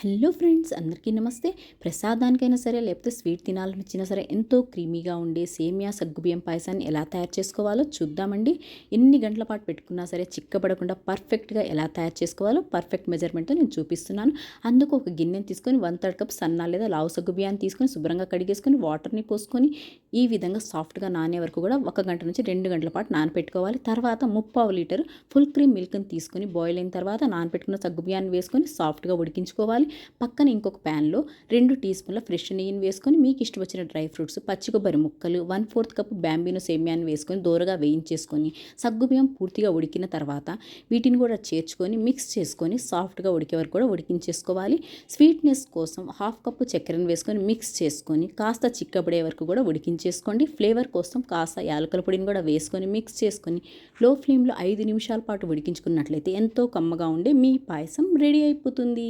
Hello friends, అందరికీ నమస్తే. ప్రసాదానికైనా సరే లేకపోతే స్వీట్ తినాలనిచ్చినా సరే ఎంతో క్రీమీగా ఉండే సేమియా సగ్గుబియ్యం పాయసాన్ని ఎలా తయారు చేసుకోవాలో చూద్దామండి. ఎన్ని గంటల పాటు పెట్టుకున్నా సరే చిక్కబడకుండా పర్ఫెక్ట్గా ఎలా తయారు చేసుకోవాలో పర్ఫెక్ట్ మెజర్మెంట్తో నేను చూపిస్తున్నాను. అందుకు ఒక గిన్నెని తీసుకొని 1/3 కప్ సన్న లేదా లావు సగ్గుబియ్యాన్ని తీసుకొని శుభ్రంగా కడిగేసుకొని వాటర్ని పోసుకొని ఈ విధంగా సాఫ్ట్గా నానే వరకు కూడా 1 గంట నుంచి 2 గంటల పాటు నానపెట్టుకోవాలి. తర్వాత 3/4 లీటర్ ఫుల్ క్రీమ్ మిల్క్ని తీసుకొని బాయిల్ అయిన తర్వాత నానపెట్టుకున్న సగ్గుబియ్యాన్ని వేసుకొని సాఫ్ట్గా ఉడికించుకోవాలి. పక్కన ఇంకొక ప్యాన్లో 2 టీ స్పూన్ల ఫ్రెష్ నెయ్యిని వేసుకొని మీకు ఇష్టం వచ్చిన డ్రై ఫ్రూట్స్, పచ్చి కొబ్బరి ముక్కలు, 1/4 కప్ బ్యాంబినో సేమియాని వేసుకొని దోరగా వేయించేసుకొని సగ్గుబియ్యం పూర్తిగా ఉడికిన తర్వాత వీటిని కూడా చేర్చుకొని మిక్స్ చేసుకొని సాఫ్ట్గా ఉడికే వరకు కూడా ఉడికించేసుకోవాలి. స్వీట్నెస్ కోసం 1/2 కప్పు చక్కెరను వేసుకొని మిక్స్ చేసుకొని కాస్త చిక్కబడే వరకు కూడా ఉడికించేసుకోండి. ఫ్లేవర్ కోసం కాస్త యాలకుల పొడిని కూడా వేసుకొని మిక్స్ చేసుకొని లో ఫ్లేమ్లో 5 నిమిషాల పాటు ఉడికించుకున్నట్లయితే ఎంతో కమ్మగా ఉండే మీ పాయసం రెడీ అయిపోతుంది.